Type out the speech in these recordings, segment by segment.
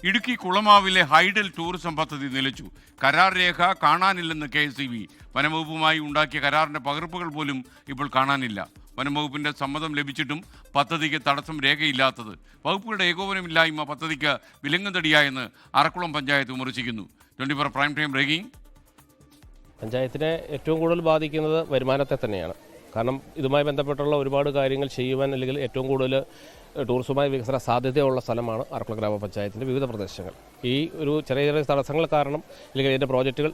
Idukki കുളമാവിലെ hydel tourism പദ്ധതി നിലച്ചു. കരാർ രേഖ കാണാനില്ലെന്ന് KSEB. വനംവകുപ്പുമായി ഉണ്ടാക്കിയ കരാറിന്റെ പകർപ്പുകൾ പോലും ഇപ്പോൾ കാണാനില്ല. വനംവകുപ്പിന്റെ സമ്മതം ലഭിച്ചിട്ടും പദ്ധതിക്ക് തടസ്സം രേഖയില്ലാത്തത് വകുപ്പുകളുടെ ഏകോപനമില്ലായ്മ പദ്ധതിക്ക് വിലങ്ങുതടിയായെന്ന് അറക്കുളം പഞ്ചായത്ത് വിമർശിക്കുന്നു. 24 പ്രൈം ടൈം ബ്രേക്കിംഗ്. പഞ്ചായത്തിനെ ഏറ്റവും കൂടുതൽ ബാധിക്കുന്നത് വരുമാനത്തെ തന്നെയാണ്. കാരണം ഇതുമായി ബന്ധപ്പെട്ടുള്ള ഒരുപാട് കാര്യങ്ങൾ ചെയ്യുവാൻ അല്ലെങ്കിൽ ഏറ്റവും കൂടുതൽ ടൂറിസവുമായി വികസന സാധ്യതയുള്ള സ്ഥലമാണ് അറക്കുളം ഗ്രാമപഞ്ചായത്തിൻ്റെ വിവിധ പ്രദേശങ്ങൾ. ഈ ഒരു ചെറിയ ചെറിയ തടസ്സങ്ങൾ കാരണം അല്ലെങ്കിൽ ഇതിൻ്റെ പ്രോജക്റ്റുകൾ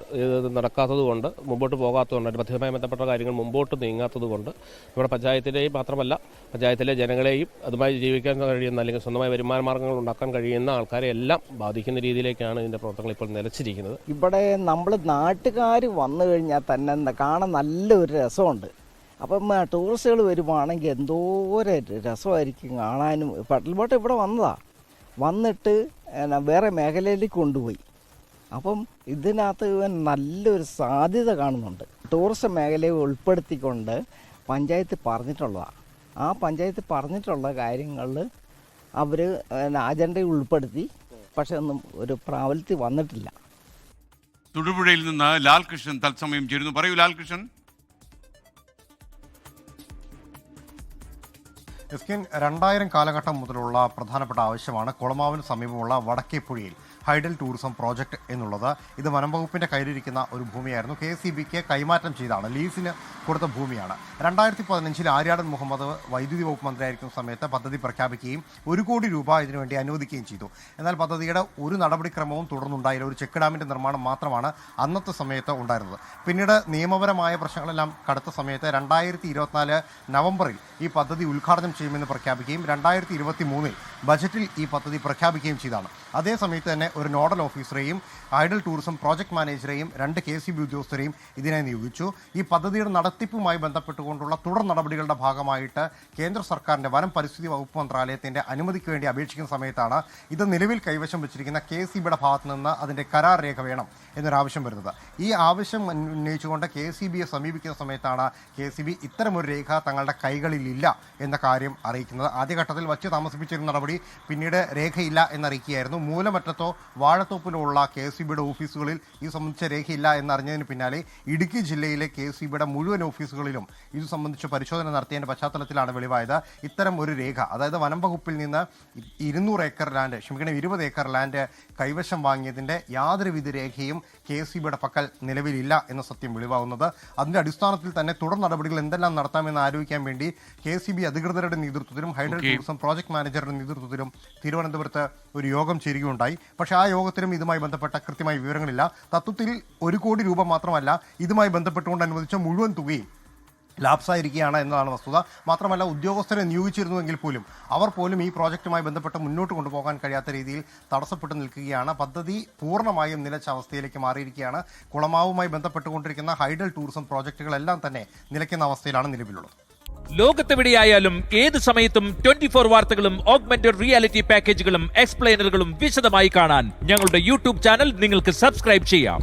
നടക്കാത്തതുകൊണ്ട് മുമ്പോട്ട് പോകാത്തതുകൊണ്ട് പദ്ധതിയുമായി ബന്ധപ്പെട്ട കാര്യങ്ങൾ മുമ്പോട്ട് നീങ്ങാത്തതുകൊണ്ട് നമ്മുടെ പഞ്ചായത്തിലെയും മാത്രമല്ല പഞ്ചായത്തിലെ ജനങ്ങളെയും അതുമായി ജീവിക്കാൻ കഴിയുന്ന അല്ലെങ്കിൽ സ്വന്തമായി വരുമാന മാർഗ്ഗങ്ങൾ ഉണ്ടാക്കാൻ കഴിയുന്ന ആൾക്കാരെ എല്ലാം ബാധിക്കുന്ന രീതിയിലേക്കാണ് ഇതിൻ്റെ പ്രവർത്തനങ്ങൾ ഇപ്പോൾ നിലച്ചിരിക്കുന്നത്. ഇവിടെ നമ്മൾ നാട്ടുകാർ വന്നു കഴിഞ്ഞാൽ തന്നെ കാണാൻ നല്ലൊരു രസമുണ്ട്. അപ്പം ടൂറിസ്റ്റുകൾ വരുവാണെങ്കിൽ എന്തോരം രസമായിരിക്കും കാണാനും. പട്ടൽ ബോട്ട് ഇവിടെ വന്നിട്ട് വേറെ മേഖലയിലേക്ക് കൊണ്ടുപോയി. അപ്പം ഇതിനകത്ത് നല്ലൊരു സാധ്യത കാണുന്നുണ്ട്. ടൂറിസം മേഖലയെ ഉൾപ്പെടുത്തിക്കൊണ്ട് പഞ്ചായത്ത് പറഞ്ഞിട്ടുള്ളതാണ്. ആ പഞ്ചായത്ത് പറഞ്ഞിട്ടുള്ള കാര്യങ്ങളിൽ അവർ അജണ്ടയിൽ ഉൾപ്പെടുത്തി, പക്ഷെ ഒന്നും ഒരു പ്രാബല്യത്തിൽ വന്നിട്ടില്ല. തൊടുപുഴയിൽ നിന്ന് ലാൽകൃഷ്ണൻ തത്സമയം ചേരുന്നു. പറയൂ ലാൽകൃഷ്ണൻ. എസ്കിൻ 2000 കാലഘട്ടം മുതലുള്ള പ്രധാനപ്പെട്ട ആവശ്യമാണ് കുളമാവിന് സമീപമുള്ള വടക്കേപ്പുഴയിൽ ഹൈഡൽ ടൂറിസം പ്രോജക്റ്റ് എന്നുള്ളത്. ഇത് വനംവകുപ്പിൻ്റെ കയ്യിലിരിക്കുന്ന ഒരു ഭൂമിയായിരുന്നു. KSEBക്ക് കൈമാറ്റം ചെയ്താണ്, ലീസിന് കൊടുത്ത ഭൂമിയാണ്. 2015 ആര്യാടൻ മുഹമ്മദ് വൈദ്യുതി വകുപ്പ് മന്ത്രിയായിരിക്കുന്ന സമയത്ത് പദ്ധതി പ്രഖ്യാപിക്കുകയും 1 കോടി രൂപ ഇതിനുവേണ്ടി അനുവദിക്കുകയും ചെയ്തു. എന്നാൽ പദ്ധതിയുടെ ഒരു നടപടിക്രമവും തുടർന്നുണ്ടായില്ല. ഒരു ചെക്ക് ഡാമിൻ്റെ നിർമ്മാണം മാത്രമാണ് അന്നത്തെ സമയത്ത് ഉണ്ടായിരുന്നത്. പിന്നീട് നിയമപരമായ പ്രശ്നങ്ങളെല്ലാം കടുത്ത സമയത്ത് 2024 നവംബറിൽ ഈ പദ്ധതി ഉദ്ഘാടനം ചെയ്യുമെന്ന് പ്രഖ്യാപിക്കുകയും 2023 ബജറ്റിൽ ഈ പദ്ധതി പ്രഖ്യാപിക്കുകയും ചെയ്താണ്. അതേ സമയത്ത് തന്നെ ഒരു നോഡൽ ഓഫീസറെയും ഹൈഡൽ ടൂറിസം പ്രോജക്ട് മാനേജറെയും 2 KSEB ഉദ്യോഗസ്ഥരെയും ഇതിനായി നിയോഗിച്ചു. ഈ പദ്ധതിയുടെ നടത്തിപ്പുമായി ബന്ധപ്പെട്ടുകൊണ്ടുള്ള തുടർ നടപടികളുടെ ഭാഗമായിട്ട് കേന്ദ്ര സർക്കാരിൻ്റെ വനം പരിസ്ഥിതി വകുപ്പ് മന്ത്രാലയത്തിൻ്റെ അനുമതിക്ക് വേണ്ടി അപേക്ഷിക്കുന്ന സമയത്താണ് ഇത് നിലവിൽ കൈവശം വെച്ചിരിക്കുന്ന KSEBയുടെ ഭാഗത്ത് നിന്ന് അതിൻ്റെ കരാർ രേഖ വേണം എന്നൊരാവശ്യം വരുന്നത്. ഈ ആവശ്യം ഉന്നയിച്ചുകൊണ്ട് KSEBയെ സമീപിക്കുന്ന സമയത്താണ് KSEB ഇത്തരമൊരു രേഖ തങ്ങളുടെ കൈകളിലില്ല എന്ന കാര്യം അറിയിക്കുന്നത്. ആദ്യഘട്ടത്തിൽ വച്ച് താമസിപ്പിച്ചിരുന്ന നടപടി പിന്നീട് രേഖയില്ല എന്നറിയിക്കുകയായിരുന്നു. മൂലമറ്റത്തോ വാഴത്തോപ്പിലോ ഉള്ള KSEBയുടെ ഓഫീസുകളിൽ ഇത് സംബന്ധിച്ച രേഖയില്ല എന്നറിഞ്ഞതിന് പിന്നാലെ ഇടുക്കി ജില്ലയിലെ KSEBയുടെ മുഴുവൻ ഓഫീസുകളിലും ഇത് സംബന്ധിച്ച് പരിശോധന നടത്തിയതിൻ്റെ പശ്ചാത്തലത്തിലാണ് വെളിവായത് ഇത്തരം ഒരു രേഖ. അതായത് വനം വകുപ്പിൽ നിന്ന് 20 ഏക്കർ ലാൻഡ് കൈവശം വാങ്ങിയതിൻ്റെ യാതൊരുവിധ രേഖയും KSEBയുടെ പക്കൽ നിലവിലില്ല എന്ന സത്യം വെളിവാകുന്നത്. അതിൻ്റെ അടിസ്ഥാനത്തിൽ തന്നെ തുടർ നടപടികൾ എന്തെല്ലാം നടത്താമെന്ന് ആലോചിക്കാൻ വേണ്ടി KSEB അധികൃതരുടെ നേതൃത്വത്തിലും ഹൈഡൽ ടൂറിസം പ്രോജക്ട് മാനേജറുടെ നേതൃത്വത്തിലും തിരുവനന്തപുരത്ത് ഒരു യോഗം ചേരുകയുണ്ടായി. പക്ഷേ ആ യോഗത്തിലും ഇതുമായി ബന്ധപ്പെട്ട കൃത്യമായ വിവരങ്ങളില്ല. തത്വത്തിൽ 1 കോടി രൂപ മാത്രമല്ല, ഇതുമായി ബന്ധപ്പെട്ടുകൊണ്ട് അനുവദിച്ച മുഴുവൻ തുകയും ലാപ്സായിരിക്കുകയാണ് എന്നതാണ് വസ്തുത. മാത്രമല്ല, ഉദ്യോഗസ്ഥരെ നിയോഗിച്ചിരുന്നുവെങ്കിൽ പോലും അവർ പോലും ഈ പ്രോജക്റ്റുമായി ബന്ധപ്പെട്ട് മുന്നോട്ട് കൊണ്ടുപോകാൻ കഴിയാത്ത രീതിയിൽ തടസ്സപ്പെട്ടു നിൽക്കുകയാണ്. പദ്ധതി പൂർണ്ണമായും നിലച്ച അവസ്ഥയിലേക്ക് മാറിയിരിക്കുകയാണ്. കുളമാവുമായി ബന്ധപ്പെട്ടുകൊണ്ടിരിക്കുന്ന ഹൈഡൽ ടൂറിസം പ്രോജക്റ്റുകളെല്ലാം തന്നെ നിലയ്ക്കുന്ന അവസ്ഥയിലാണ് നിലവിലുള്ളത്. ലോകത്തെവിടെയായാലും ഏത് സമയത്തും 24 വാർത്തകളും ഓഗ്മെന്റഡ് റിയാലിറ്റി പാക്കേജുകളും എക്സ്പ്ലെയിനറുകളും വിശദമായി കാണാൻ ഞങ്ങളുടെ YouTube ചാനൽ നിങ്ങൾക്ക് സബ്സ്ക്രൈബ് ചെയ്യാം.